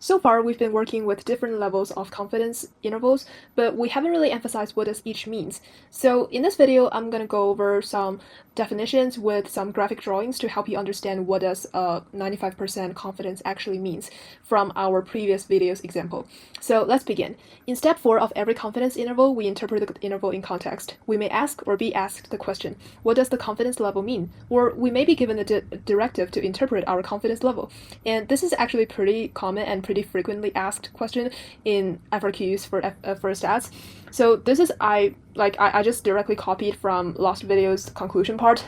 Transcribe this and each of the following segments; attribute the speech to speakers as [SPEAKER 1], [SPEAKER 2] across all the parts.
[SPEAKER 1] So far, we've been working with different levels of confidence intervals, but we haven't really emphasized what does each means. So in this video, I'm going to go over some definitions with some graphic drawings to help you understand what does 95% confidence actually means from our previous video's example. So let's begin. In step 4 of every confidence interval, we interpret the interval in context. We may ask or be asked the question, what does the confidence level mean? Or we may be given a directive to interpret our confidence level. And this is actually pretty common and pretty frequently asked question in FRQs for stats. So this is I just directly copied from last video's conclusion part.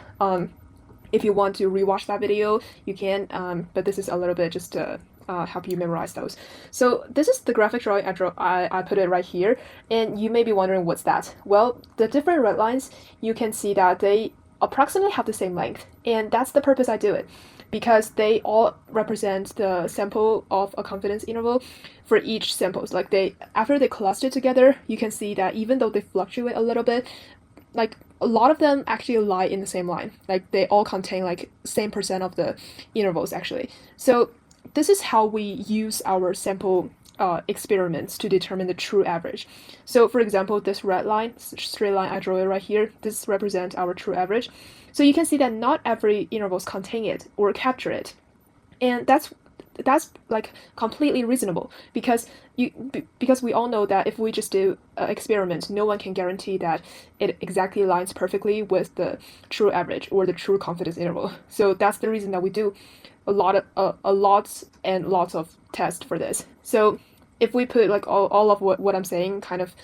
[SPEAKER 1] If you want to rewatch that video, you can, but this is a little bit just to help you memorize those. So this is the graphic drawing I put it right here, and you may be wondering what's that. Well, the different red lines, you can see that they approximately have the same length, and that's the purpose I do it, because they all represent the sample of a confidence interval for each samples. Like after they cluster together, you can see that even though they fluctuate a little bit, like a lot of them actually lie in the same line. Like they all contain like same percent of the intervals actually. So this is how we use our sample experiments to determine the true average. So for example, this red line, straight line I draw it right here, this represents our true average. So you can see that not every intervals contain it or capture it, and that's like completely reasonable, because we all know that if we just do experiments, no one can guarantee that it exactly aligns perfectly with the true average or the true confidence interval. So that's the reason that we do lots and lots of tests for this. So if we put like all of what I'm saying kind of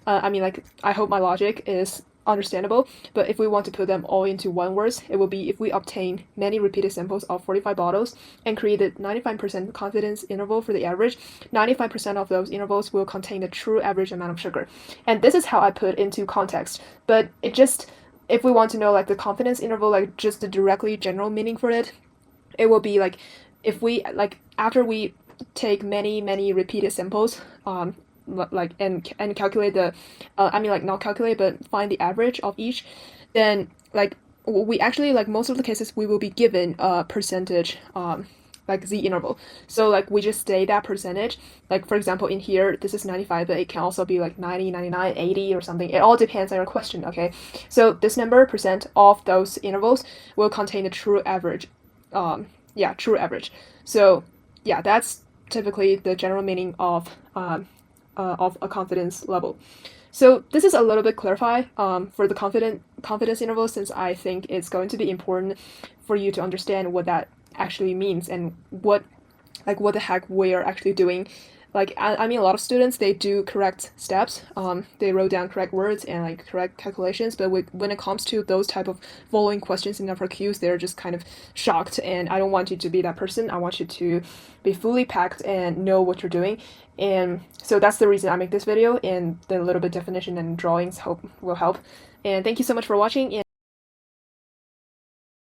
[SPEAKER 1] I mean, like, I hope my logic is understandable, but if we want to put them all into one words, it will be if we obtain many repeated samples of 45 bottles and created 95% confidence interval for the average, 95% of those intervals will contain the true average amount of sugar. And this is how I put into context, but it just, if we want to know like the confidence interval, like just the directly general meaning for it, it will be like if we like after we take many repeated samples like and calculate the I mean, like, not calculate but find the average of each, then like we actually, like, most of the cases we will be given a percentage like z interval. So like we just say that percentage, like for example in here this is 95, but it can also be like 90, 99, 80 or something. It all depends on your question. Okay, so this number percent of those intervals will contain the true average. True average. So yeah, that's typically the general meaning of a confidence level. So this is a little bit clarified for the confidence interval, since I think it's going to be important for you to understand what that actually means and what the heck we are actually doing. Like, I mean, a lot of students, they do correct steps, they wrote down correct words and like correct calculations, but when it comes to those type of following questions in FRQs, they're just kind of shocked, and I don't want you to be that person. I want you to be fully packed and know what you're doing. And so that's the reason I make this video, and the little bit definition and drawings will help. And thank you so much for watching. And